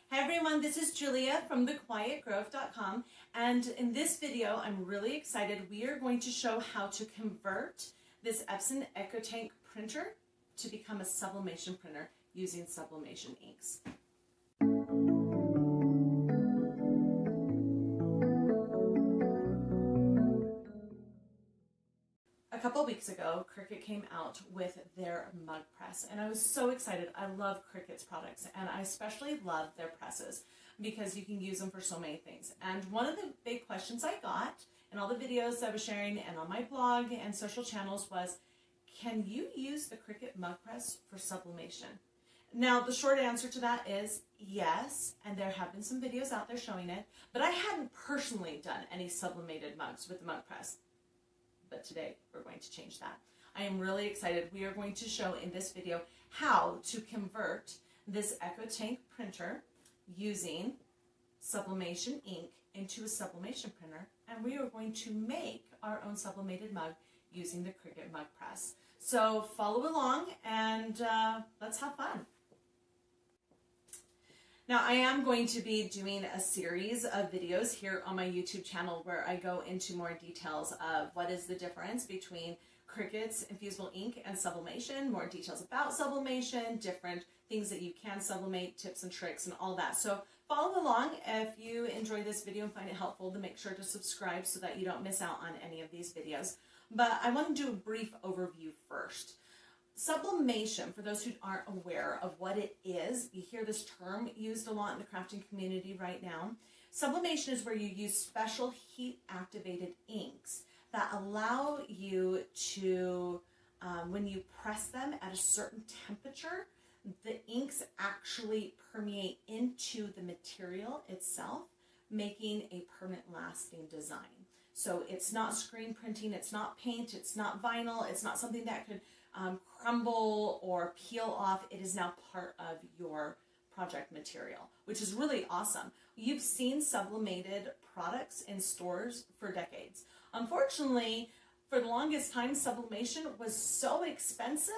Hi everyone, this is Julia from thequietgrove.com, and in this video I'm really excited. We are going to show how to convert this Espon EcoTank printer to become a sublimation printer using sublimation inks. A couple weeks ago, Cricut came out with their mug press, and I was so excited. I love Cricut's products, and I especially love their presses because you can use them for so many things. And one of the big questions I got in all the videos I was sharing and on my blog and social channels was, can you use the Cricut mug press for sublimation? Now, the short answer to that is yes, and there have been some videos out there showing it, but I hadn't personally done any sublimated mugs with the mug press. But today we're going to change that. I am really excited. We are going to show in this video how to convert this EcoTank printer using sublimation ink into a sublimation printer, and we are going to make our own sublimated mug using the Cricut Mug Press. So follow along and let's have fun. Now, I am going to be doing a series of videos here on my YouTube channel where I go into more details of what is the difference between Cricut's infusible ink and sublimation, more details about sublimation, different things that you can sublimate, tips and tricks and all that. So follow along. If you enjoy this video and find it helpful, to make sure to subscribe so that you don't miss out on any of these videos. But I want to do a brief overview first. Sublimation, for those who aren't aware of what it is, you hear this term used a lot in the crafting community right now. Sublimation is where you use special heat-activated inks that allow you to, when you press them at a certain temperature, the inks actually permeate into the material itself, making a permanent lasting design. So it's not screen printing, it's not paint, it's not vinyl, it's not something that could crumble or peel off. It is now part of your project material, which is really awesome. You've seen sublimated products in stores for decades. Unfortunately, for the longest time, sublimation was so expensive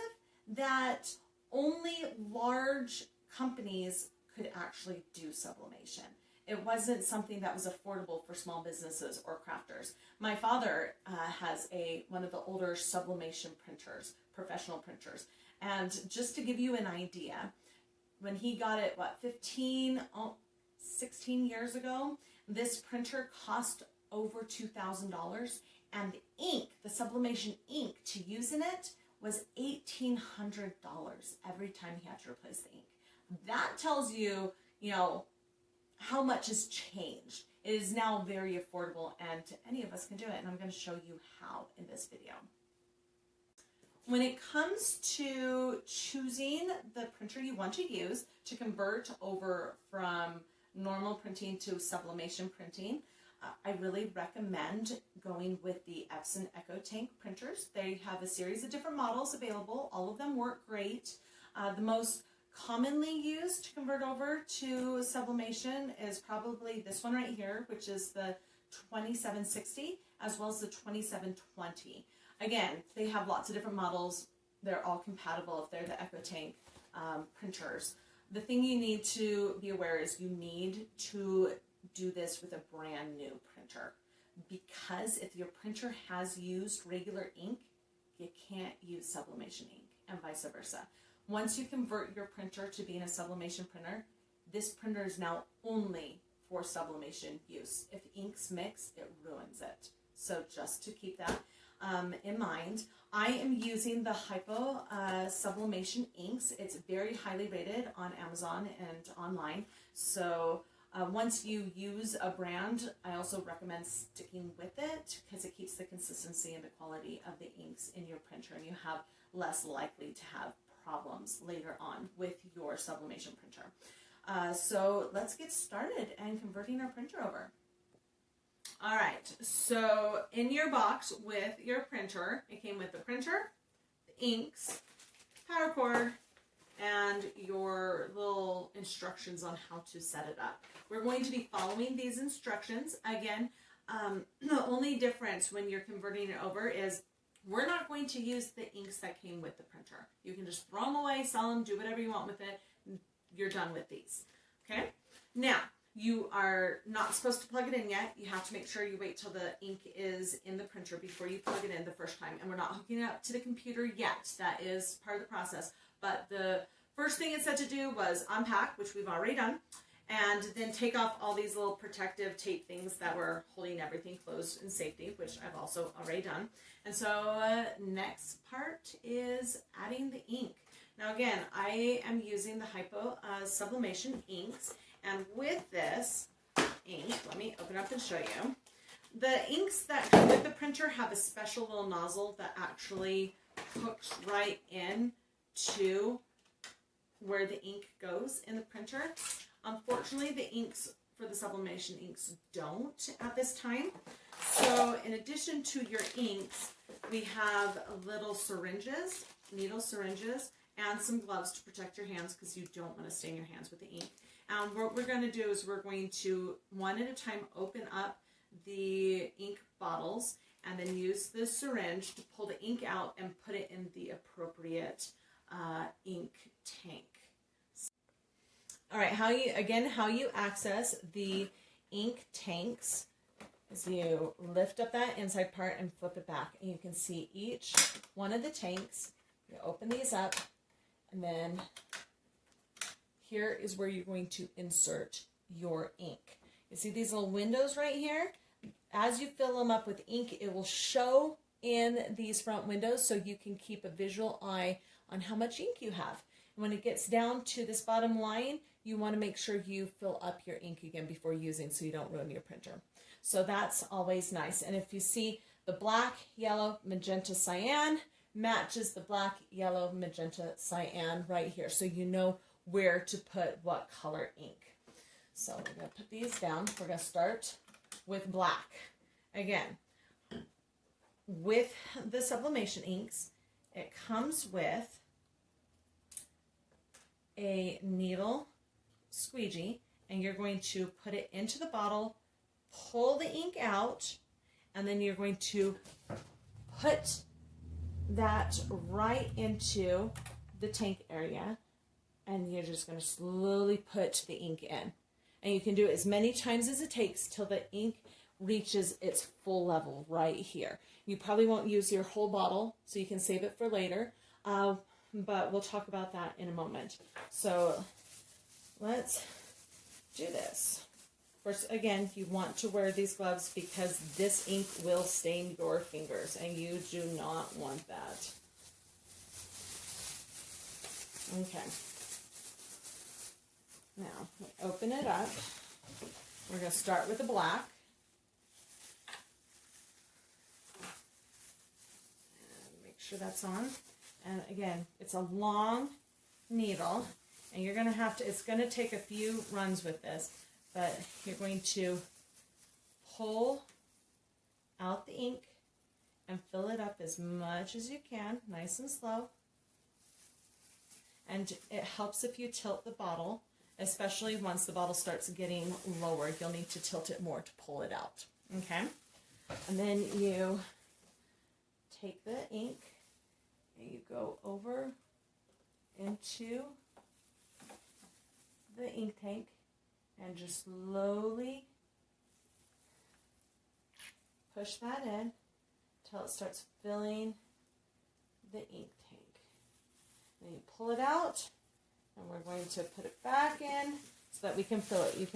that only large companies could actually do sublimation. It wasn't something that was affordable for small businesses or crafters. My father has one of the older sublimation printers, professional printers. And just to give you an idea, when he got it, 16 years ago, this printer cost over $2,000. And the ink, the sublimation ink to use in it was $1,800 every time he had to replace the ink. That tells you, how much has changed. It is now very affordable, and any of us can do it, and I'm going to show you how in this video. When it comes to choosing the printer you want to use to convert over from normal printing to sublimation printing, I really recommend going with the Espon EcoTank printers. They have a series of different models available. All of them work great. The most commonly used to convert over to sublimation is probably this one right here, which is the 2760 as well as the 2720. Again, they have lots of different models. They're all compatible if they're the EcoTank printers. The thing you need to be aware is you need to do this with a brand new printer, because if your printer has used regular ink, you can't use sublimation ink, and vice versa. Once you convert your printer to being a sublimation printer, this printer is now only for sublimation use. If inks mix, it ruins it. So just to keep that in mind, I am using the Hiipoo Sublimation Inks. It's very highly rated on Amazon and online. So once you use a brand, I also recommend sticking with it because it keeps the consistency and the quality of the inks in your printer, and you have less likely to have problems later on with your sublimation printer. So let's get started and converting our printer over. All right, so in your box with your printer, it came with the printer, the inks, power cord, and your little instructions on how to set it up. We're going to be following these instructions. Again, the only difference when you're converting it over is we're not going to use the inks that came with the printer. You can just throw them away, sell them, do whatever you want with it. You're done with these. Okay? Now, you are not supposed to plug it in yet. You have to make sure you wait till the ink is in the printer before you plug it in the first time. And we're not hooking it up to the computer yet. That is part of the process. But the first thing it said to do was unpack, which we've already done, and then take off all these little protective tape things that were holding everything closed in safety, which I've also already done. And so next part is adding the ink. Now again, I am using the Hiipoo Sublimation Inks. And with this ink, let me open up and show you. The inks that come with the printer have a special little nozzle that actually hooks right in to where the ink goes in the printer. Unfortunately, the inks for the sublimation inks don't at this time. So in addition to your inks, we have little syringes, needle syringes, and some gloves to protect your hands because you don't want to stain your hands with the ink. And what we're going to do is we're going to, one at a time, open up the ink bottles and then use the syringe to pull the ink out and put it in the appropriate ink tank. All right, how you access the ink tanks is you lift up that inside part and flip it back. And you can see each one of the tanks. You open these up, and then here is where you're going to insert your ink. You see these little windows right here? As you fill them up with ink, it will show in these front windows so you can keep a visual eye on how much ink you have. And when it gets down to this bottom line, you want to make sure you fill up your ink again before using so you don't ruin your printer. So that's always nice. And if you see the black, yellow, magenta, cyan matches the black, yellow, magenta, cyan right here. So you know where to put what color ink. So we're going to put these down. We're going to start with black. Again, with the sublimation inks, it comes with a needle squeegee, and you're going to put it into the bottle, pull the ink out, and then you're going to put that right into the tank area, and you're just going to slowly put the ink in. And you can do it as many times as it takes till the ink reaches its full level right here. You probably won't use your whole bottle, so you can save it for later, but we'll talk about that in a moment. So let's do this. First, again, you want to wear these gloves because this ink will stain your fingers, and you do not want that. Okay. Now, open it up. We're going to start with the black. And make sure that's on. And again, it's a long needle, and you're going to have to, it's going to take a few runs with this, but you're going to pull out the ink and fill it up as much as you can, nice and slow. And it helps if you tilt the bottle, especially once the bottle starts getting lower. You'll need to tilt it more to pull it out, okay? And then you take the ink and you go over into the ink tank and just slowly push that in until it starts filling the ink tank. Then you pull it out, and we're going to put it back in so that we can fill it.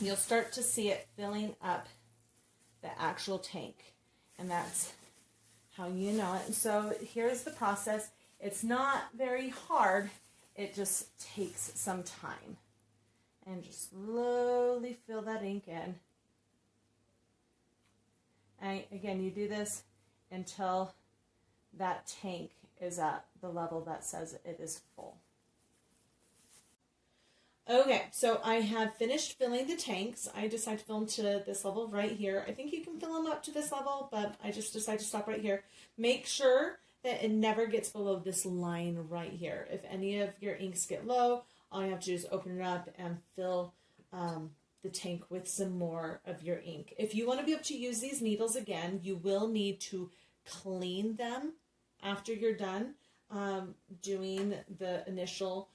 You'll start to see it filling up the actual tank, and that's how you know it. And so here's the process. It's not very hard. It just takes some time. And just slowly fill that ink in. And again, you do this until that tank is at the level that says it is full. Okay, so I have finished filling the tanks. I decided to fill them to this level right here. I think you can fill them up to this level, but I just decided to stop right here. Make sure that it never gets below this line right here. If any of your inks get low, all you have to do is open it up and fill the tank with some more of your ink. If you want to be able to use these needles again, you will need to clean them after you're done doing the initial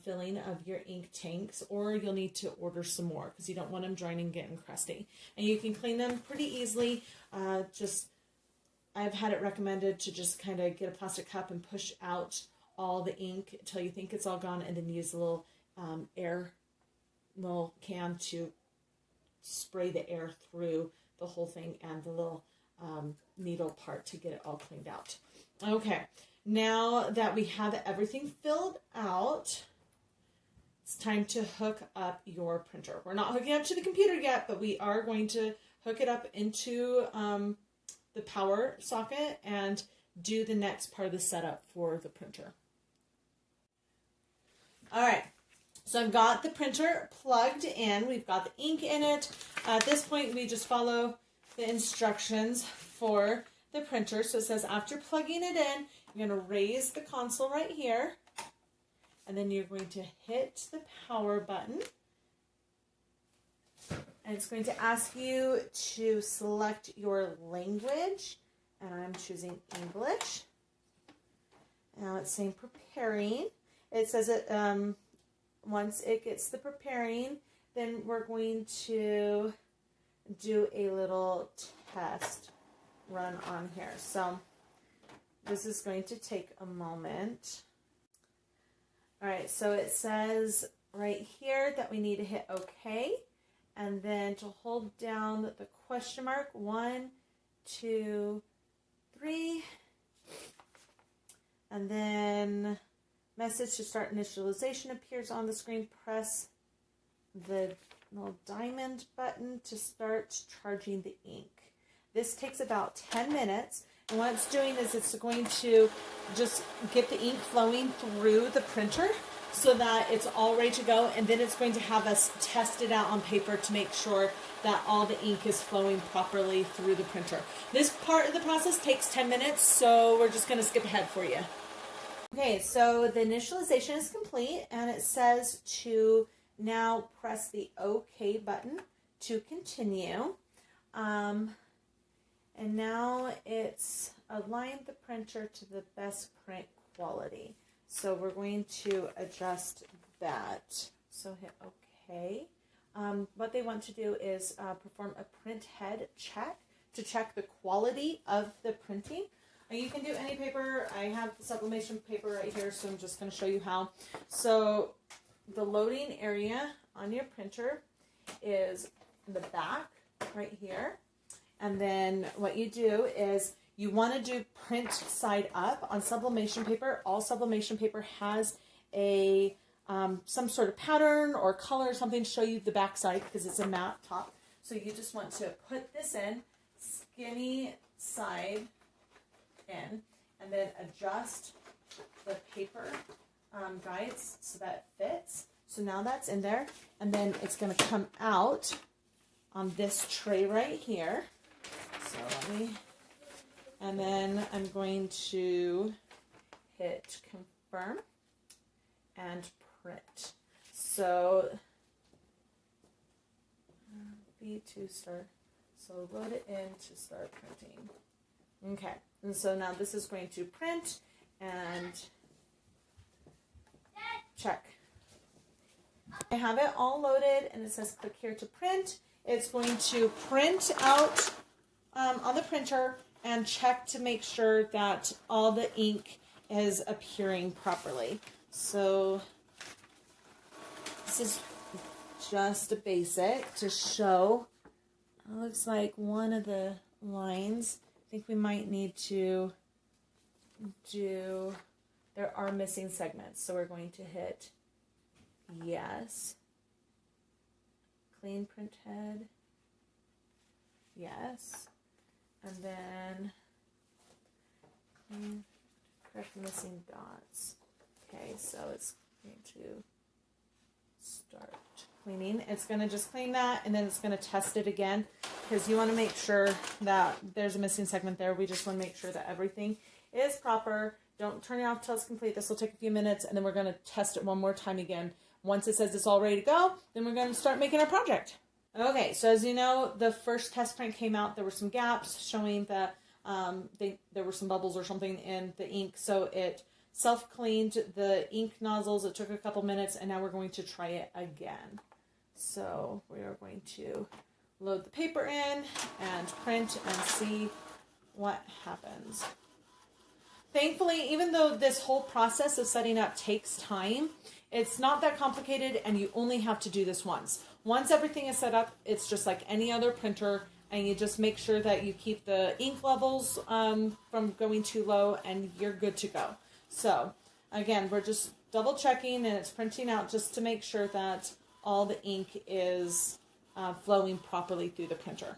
filling of your ink tanks, or you'll need to order some more because you don't want them drying and getting crusty. And you can clean them pretty easily. I've had it recommended to just kind of get a plastic cup and push out all the ink until you think it's all gone, and then use a little little can to spray the air through the whole thing and the little needle part to get it all cleaned out. Okay, now that we have everything filled out, it's time to hook up your printer. We're not hooking up to the computer yet, but we are going to hook it up into the power socket and do the next part of the setup for the printer. All right, so I've got the printer plugged in. We've got the ink in it. At this point, we just follow the instructions for the printer. So it says after plugging it in, you're going to raise the console right here, and then you're going to hit the power button. And it's going to ask you to select your language, and I'm choosing English. Now it's saying preparing. It says that once it gets the preparing, then we're going to do a little test run on here. So this is going to take a moment. All right, so it says right here that we need to hit OK. And then to hold down the question mark, 1, 2, 3. And then message to start initialization appears on the screen. Press the little diamond button to start charging the ink. This takes about 10 minutes. And what it's doing is it's going to just get the ink flowing through the printer so that it's all ready to go, and then it's going to have us test it out on paper to make sure that all the ink is flowing properly through the printer. This part of the process takes 10 minutes, so we're just going to skip ahead for you. Okay, so the initialization is complete, and it says to now press the OK button to continue. And now it's aligned the printer to the best print quality. So we're going to adjust that. So hit OK. What they want to do is perform a print head check to check the quality of the printing. You can do any paper. I have the sublimation paper right here, so I'm just going to show you how. So the loading area on your printer is in the back right here. And then what you do is you want to do print side up on sublimation paper. All sublimation paper has a some sort of pattern or color or something to show you the back side because it's a matte top. So you just want to put this in, skinny side in, and then adjust the paper guides so that it fits. So now that's in there, and then it's going to come out on this tray right here. So let me, and then I'm going to hit confirm and print. So B2 start. So load it in to start printing. Okay, and so now this is going to print and check. I have it all loaded, and it says click here to print. It's going to print out on the printer and check to make sure that all the ink is appearing properly. So this is just a basic to show. It looks like one of the lines, I think we might need to do, there are missing segments. So we're going to hit yes. Clean print head. Yes. And then clean, correct missing dots. Okay, so it's going to start cleaning. It's going to just clean that, and then it's going to test it again because you want to make sure that there's a missing segment there. We just want to make sure that everything is proper. Don't turn it off till it's complete. This will take a few minutes, and then we're going to test it one more time again. Once it says it's all ready to go, then we're going to start making our project. Okay, so as you know, the first test print came out. There were some gaps showing that there were some bubbles or something in the ink, so it self-cleaned the ink nozzles. It took a couple minutes, and now we're going to try it again. So we are going to load the paper in and print and see what happens. Thankfully, even though this whole process of setting up takes time, it's not that complicated, and you only have to do this once. Once everything is set up, it's just like any other printer, and you just make sure that you keep the ink levels from going too low, and you're good to go. So again, we're just double checking, and it's printing out just to make sure that all the ink is flowing properly through the printer.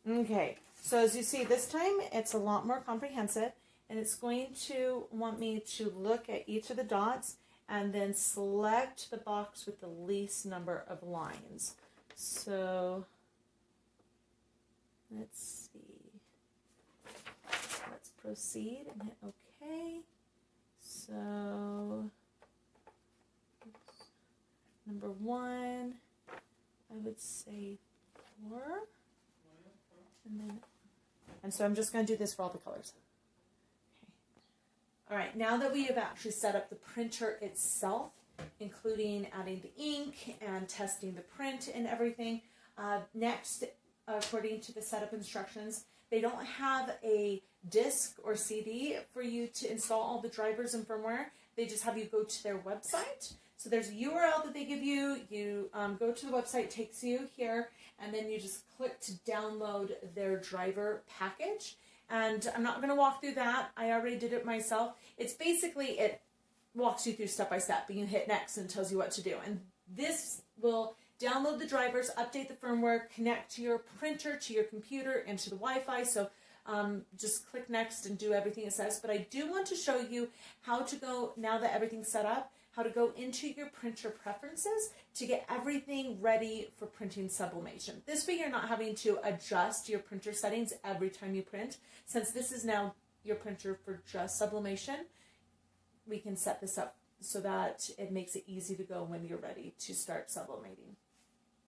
Okay, so as you see, this time it's a lot more comprehensive, and it's going to want me to look at each of the dots and then select the box with the least number of lines. So let's see. Let's proceed and hit OK. So number 1, I would say 4. And so I'm just going to do this for all the colors. All right, now that we have actually set up the printer itself, including adding the ink and testing the print and everything, next, according to the setup instructions, they don't have a disk or CD for you to install all the drivers and firmware. They just have you go to their website. So there's a URL that they give you. You go to the website, takes you here, and then you just click to download their driver package. And I'm not going to walk through that. I already did it myself. It's basically, it walks you through step by step, and you hit next and tells you what to do. And this will download the drivers, update the firmware, connect to your printer, to your computer, and to the Wi-Fi. So just click next and do everything it says. But I do want to show you how to go, now that everything's set up, how to go into your printer preferences to get everything ready for printing sublimation. This way you're not having to adjust your printer settings every time you print. Since this is now your printer for just sublimation, we can set this up so that it makes it easy to go when you're ready to start sublimating.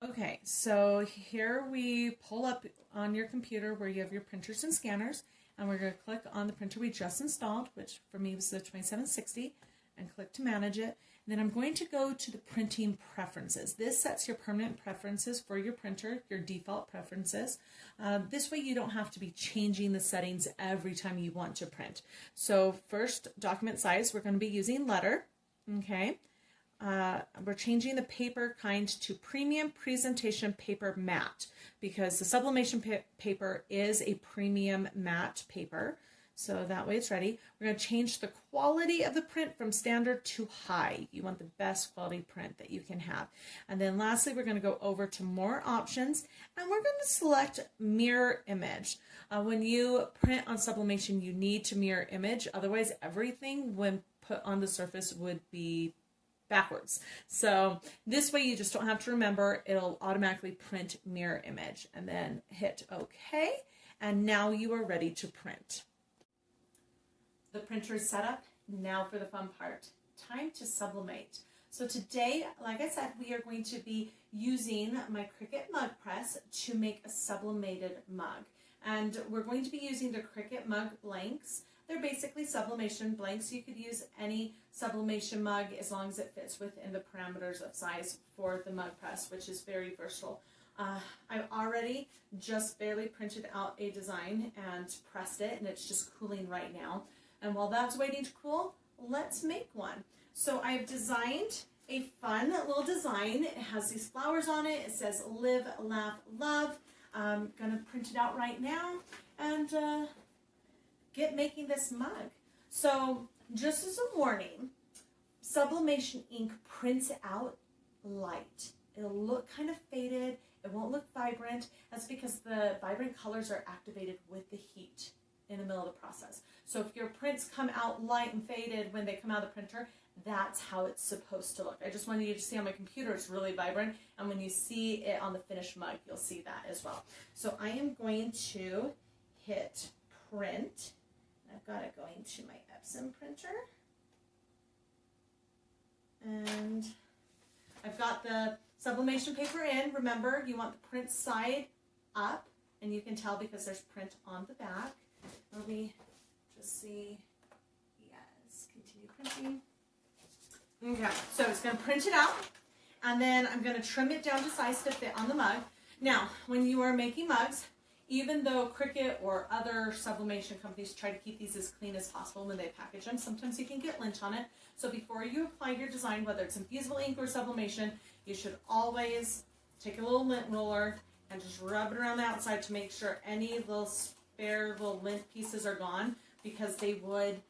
Okay, so here we pull up on your computer where you have your printers and scanners, and we're going to click on the printer we just installed, which for me was the 2760. And click to manage it. And then I'm going to go to the printing preferences. This sets your permanent preferences for your printer, your default preferences. This way you don't have to be changing the settings every time you want to print. So first, document size, we're going to be using letter. Okay. We're changing the paper kind to premium presentation paper matte because the sublimation paper is a premium matte paper. So that way it's ready. We're going to change the quality of the print from standard to high. You want the best quality print that you can have. And then lastly, we're going to go over to more options, and we're going to select mirror image. When you print on sublimation, you need to mirror image. Otherwise, everything when put on the surface would be backwards. So this way you just don't have to remember. It'll automatically print mirror image. And then hit OK. And now you are ready to print. The printer is set up. Now for the fun part. Time to sublimate. So today, like I said, we are going to be using my Cricut Mug Press to make a sublimated mug. And we're going to be using the Cricut Mug blanks. They're basically sublimation blanks. You could use any sublimation mug as long as it fits within the parameters of size for the mug press, which is very versatile. I've already just barely printed out a design and pressed it, and it's just cooling right now. And while that's waiting to cool, let's make one. So I've designed a fun little design. It has these flowers on it. It says live, laugh, love. I'm gonna print it out right now and get making this mug. So just as a warning, sublimation ink prints out light. It'll look kind of faded. It won't look vibrant. That's because the vibrant colors are activated with the heat in the middle of the process. So if your prints come out light and faded when they come out of the printer, that's how it's supposed to look. I just wanted you to see on my computer it's really vibrant, and when you see it on the finished mug, you'll see that as well. So I am going to hit print. I've got it going to my Epson printer. And I've got the sublimation paper in. Remember, you want the print side up, and you can tell because there's print on the back. Let me just see. printing. Okay, so it's going to print it out, and then I'm going to trim it down to size to fit on the mug. Now, when you are making mugs, even though Cricut or other sublimation companies try to keep these as clean as possible when they package them, sometimes you can get lint on it. So before you apply your design, whether it's infusible ink or sublimation, you should always take a little lint roller and just rub it around the outside to make sure any little spare little lint pieces are gone, because they would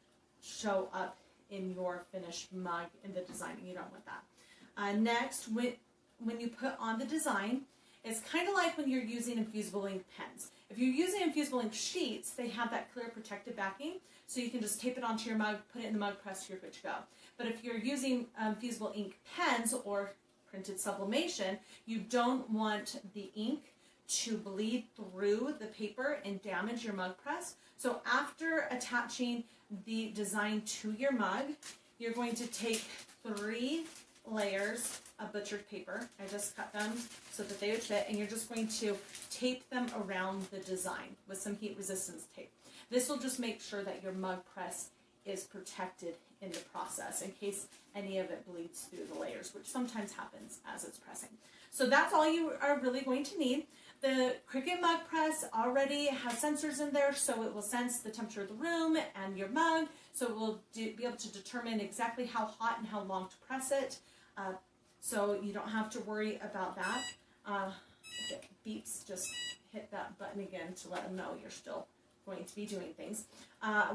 show up in your finished mug in the design, and you don't want that. Next, when you put on the design, it's kind of like when you're using infusible ink pens. If you're using infusible ink sheets, they have that clear protective backing, so you can just tape it onto your mug, put it in the mug press, you're good to go. But if you're using infusible ink pens or printed sublimation, you don't want the ink to bleed through the paper and damage your mug press. So after attaching the design to your mug, you're going to take 3 layers of butchered paper. I just cut them so that they would fit, and you're just going to tape them around the design with some heat resistance tape. This will just make sure that your mug press is protected in the process in case any of it bleeds through the layers, which sometimes happens as it's pressing. So that's all you are really going to need. The Cricut Mug Press already has sensors in there, so it will sense the temperature of the room and your mug, so it will be able to determine exactly how hot and how long to press it. So you don't have to worry about that. If it beeps, just hit that button again to let them know you're still going to be doing things.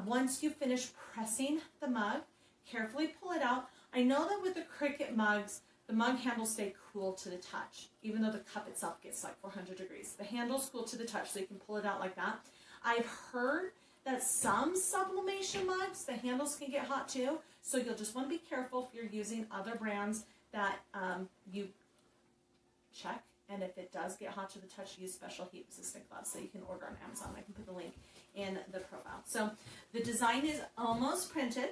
Once you finish pressing the mug, carefully pull it out. I know that with the Cricut mugs, the mug handles stay cool to the touch, even though the cup itself gets like 400 degrees. The handle's cool to the touch, so you can pull it out like that. I've heard that some sublimation mugs, the handles can get hot too, so you'll just want to be careful if you're using other brands that you check, and if it does get hot to the touch, use special heat resistant gloves that you can order on Amazon. I can put the link in the profile. So the design is almost printed,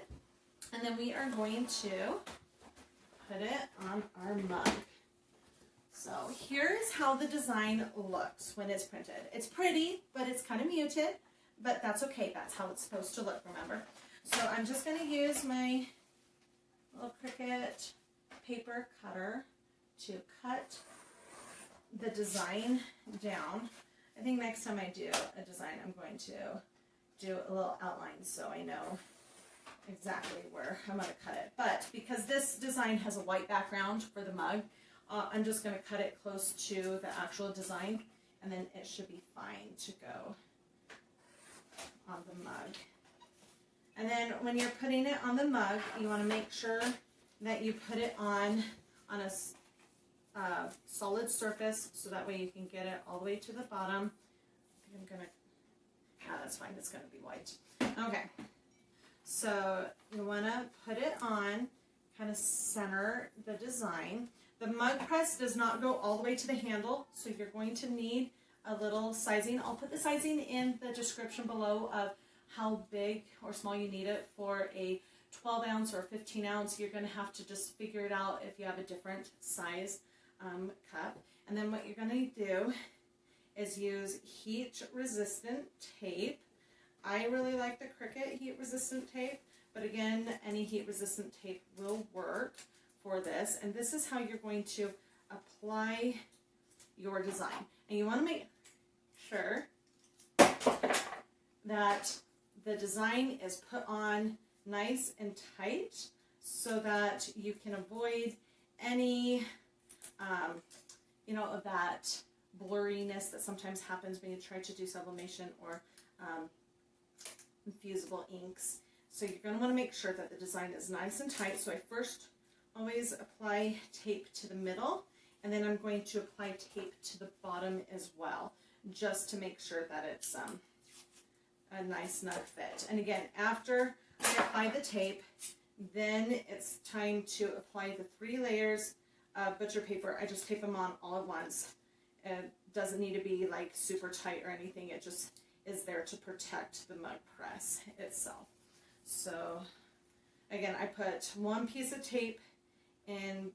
and then we are going to put it on our mug. So here's how the design looks when it's printed. It's pretty, but it's kind of muted, but that's okay. That's how it's supposed to look, remember? So I'm just going to use my little Cricut paper cutter to cut the design down. I think next time I do a design, I'm going to do a little outline so I know exactly where I'm going to cut it. But because this design has a white background for the mug, I'm just going to cut it close to the actual design, and then it should be fine to go on the mug. And then when you're putting it on the mug, you want to make sure that you put it on a solid surface, so that way you can get it all the way to the bottom. I think I'm going to, yeah, that's fine, it's going to be white. Okay, so you want to put it on, kind of center the design. The mug press does not go all the way to the handle, so you're going to need a little sizing. I'll put the sizing in the description below of how big or small you need it. For a 12 ounce or 15 ounce, you're going to have to just figure it out if you have a different size cup. And then what you're going to do is use heat resistant tape. I really like the Cricut heat resistant tape, but again, any heat resistant tape will work for this. And this is how you're going to apply your design. And you want to make sure that the design is put on nice and tight so that you can avoid any of that blurriness that sometimes happens when you try to do sublimation or infusible inks. So you're going to want to make sure that the design is nice and tight. So I first always apply tape to the middle, and then I'm going to apply tape to the bottom as well, just to make sure that it's a nice snug fit. And again, after I apply the tape, then it's time to apply the 3 layers of butcher paper. I just tape them on all at once. It doesn't need to be like super tight or anything. It just is there to protect the mug press itself. So again, I put 1 piece of tape in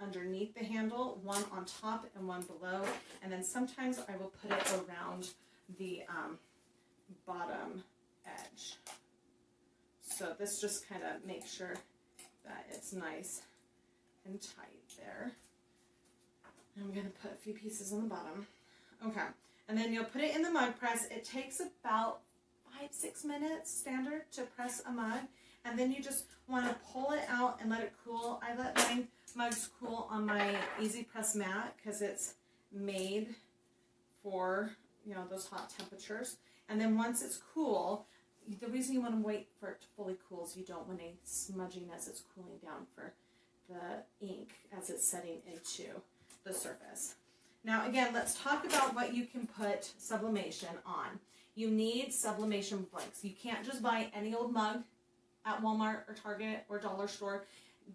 underneath the handle, 1 on top and 1 below, and then sometimes I will put it around the bottom edge. So this just kind of makes sure that it's nice and tight there. I'm going to put a few pieces on the bottom. Okay, and then you'll put it in the mug press. It takes about 5-6 minutes standard to press a mug, and then you just want to pull it out and let it cool. I let my mugs cool on my Easy Press mat because it's made for, you know, those hot temperatures. And then once it's cool, the reason you want to wait for it to fully cool is you don't want any smudging as it's cooling down for the ink as it's setting into the surface. Now again, let's talk about what you can put sublimation on. You need sublimation blanks. You can't just buy any old mug at Walmart or Target or dollar store.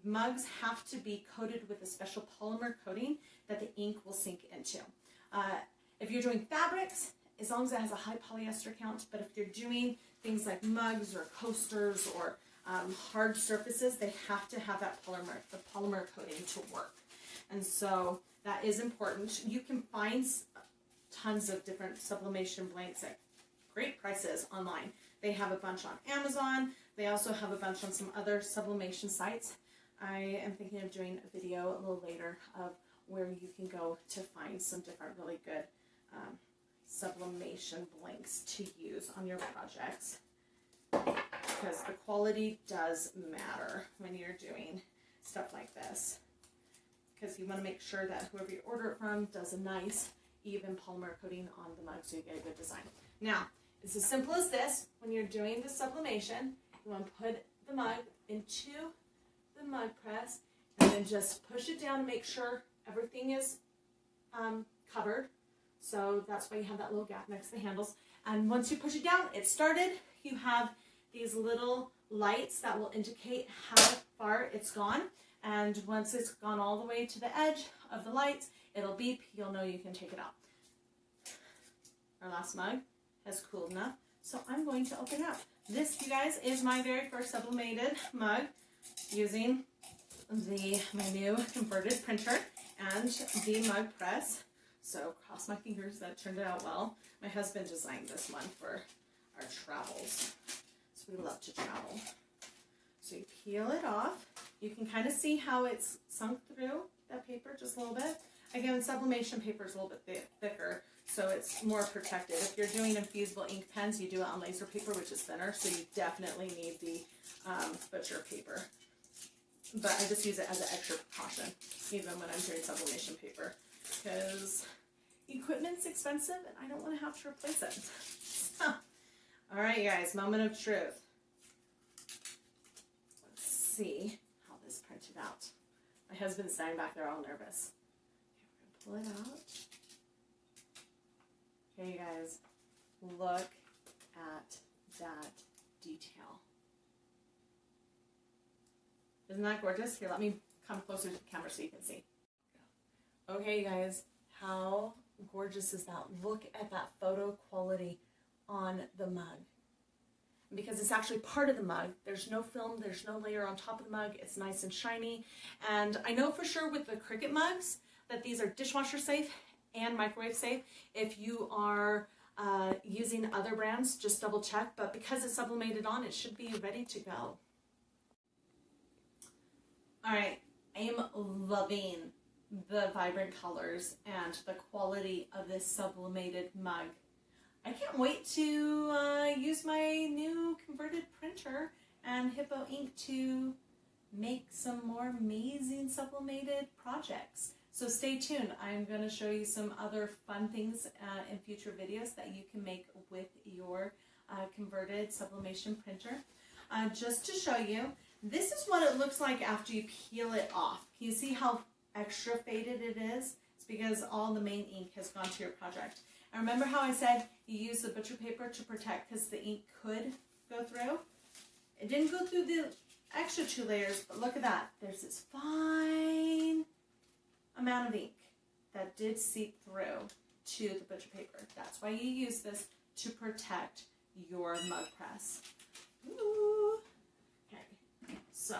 Mugs have to be coated with a special polymer coating that the ink will sink into. If you're doing fabrics, as long as it has a high polyester count, but if you're doing things like mugs or coasters or hard surfaces, they have to have that polymer coating to work. And so that is important. You can find tons of different sublimation blanks at great prices online. They have a bunch on Amazon. They also have a bunch on some other sublimation sites. I am thinking of doing a video a little later of where you can go to find some different really good sublimation blanks to use on your projects, because the quality does matter when you're doing stuff like this, because you want to make sure that whoever you order it from does a nice even polymer coating on the mug so you get a good design. Now, it's as simple as this. When you're doing the sublimation, you want to put the mug into the mug press and then just push it down to make sure everything is covered. So that's why you have that little gap next to the handles. And once you push it down, it started. You have these little lights that will indicate how far it's gone. And once it's gone all the way to the edge of the lights, it'll beep. You'll know you can take it out. Our last mug has cooled enough, so I'm going to open it up. This, you guys, is my very first sublimated mug using my new converted printer and the mug press. So cross my fingers that it turned out well. My husband designed this one for our travels, so we love to travel. So you peel it off. You can kind of see how it's sunk through that paper just a little bit. Again, sublimation paper is a little bit thicker, so it's more protected. If you're doing infusible ink pens, you do it on laser paper, which is thinner, so you definitely need the butcher paper. But I just use it as an extra precaution, even when I'm doing sublimation paper, because equipment's expensive and I don't want to have to replace it. So, all right, guys, moment of truth. Let's see how this printed out. My husband's standing back there all nervous. Okay, we're going to pull it out. Okay, you guys, look at that detail. Isn't that gorgeous? Here, let me come closer to the camera so you can see. Okay, you guys, how gorgeous is that? Look at that photo quality on the mug. Because it's actually part of the mug. There's no film, there's no layer on top of the mug. It's nice and shiny. And I know for sure with the Cricut mugs that these are dishwasher safe and microwave safe. If you are using other brands, just double check. But because it's sublimated on, it should be ready to go. All right, I am loving the vibrant colors and the quality of this sublimated mug. I can't wait to use my new converted printer and Hiipoo ink to make some more amazing sublimated projects. So stay tuned. I'm going to show you some other fun things in future videos that you can make with your converted sublimation printer. Just to show you, this is what it looks like after you peel it off. Can you see how extra faded it is? It's because all the main ink has gone to your project. And remember how I said you use the butcher paper to protect because the ink could go through? It didn't go through the extra 2 layers, but look at that. There's this fine amount of ink that did seep through to the butcher paper. That's why you use this to protect your mug press. Ooh. Okay, so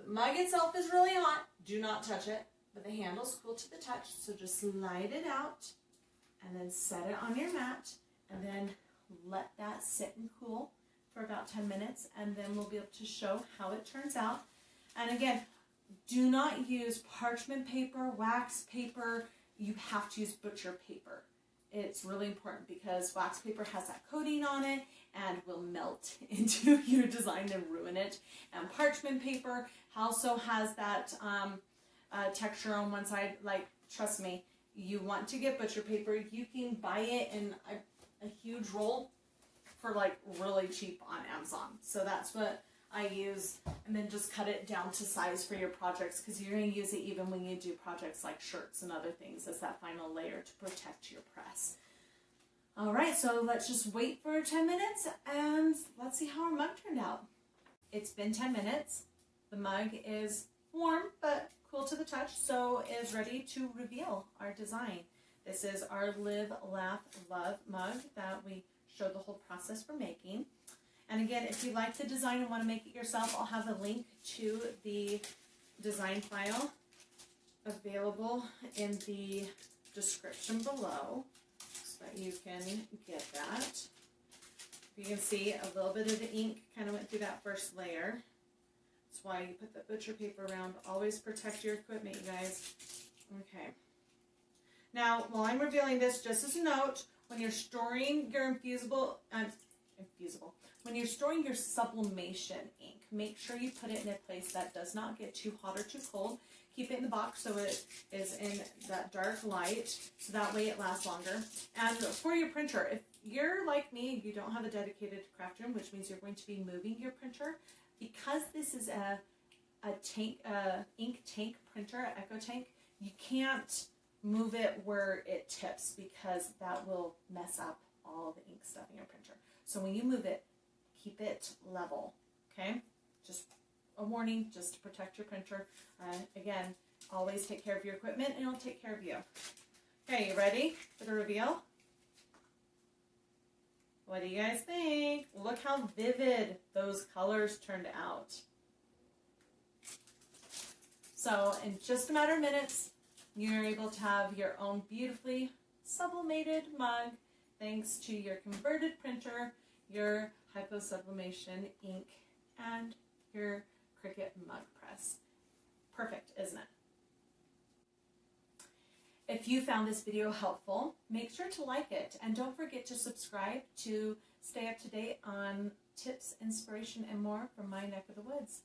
the mug itself is really hot. Do not touch it, but the handle's cool to the touch, so just slide it out and then set it on your mat and then let that sit and cool for about 10 minutes, and then we'll be able to show how it turns out. And again, do not use parchment paper, wax paper. You have to use butcher paper. It's really important because wax paper has that coating on it and will melt into your design and ruin it. And parchment paper also has that texture on one side. Like, trust me, you want to get butcher paper. You can buy it in a huge roll for like really cheap on Amazon. So that's what I use, and then just cut it down to size for your projects, because you're going to use it even when you do projects like shirts and other things as that final layer to protect your press. Alright, so let's just wait for 10 minutes and let's see how our mug turned out. It's been 10 minutes. The mug is warm but cool to the touch, so is ready to reveal our design. This is our Live, Laugh, Love mug that we showed the whole process for making. And again, if you like the design and want to make it yourself, I'll have a link to the design file available in the description below so that you can get that. You can see a little bit of the ink kind of went through that first layer. That's why you put the butcher paper around. Always protect your equipment, you guys. Okay. Now, while I'm revealing this, just as a note, when you're storing your when you're storing your sublimation ink, make sure you put it in a place that does not get too hot or too cold. Keep it in the box so it is in that dark light, so that way it lasts longer. And for your printer, if you're like me, you don't have a dedicated craft room, which means you're going to be moving your printer, because this is a ink tank printer, an EcoTank, you can't move it where it tips because that will mess up all the ink stuff in your printer. So when you move it, keep it level, okay? Just a warning, just to protect your printer. Again, always take care of your equipment and it'll take care of you. Okay, you ready for the reveal? What do you guys think? Look how vivid those colors turned out. So in just a matter of minutes, you're able to have your own beautifully sublimated mug thanks to your converted printer, your Hiipoo Sublimation Ink, and your Cricut Mug Press. Perfect, isn't it? If you found this video helpful, make sure to like it, and don't forget to subscribe to stay up to date on tips, inspiration, and more from my neck of the woods.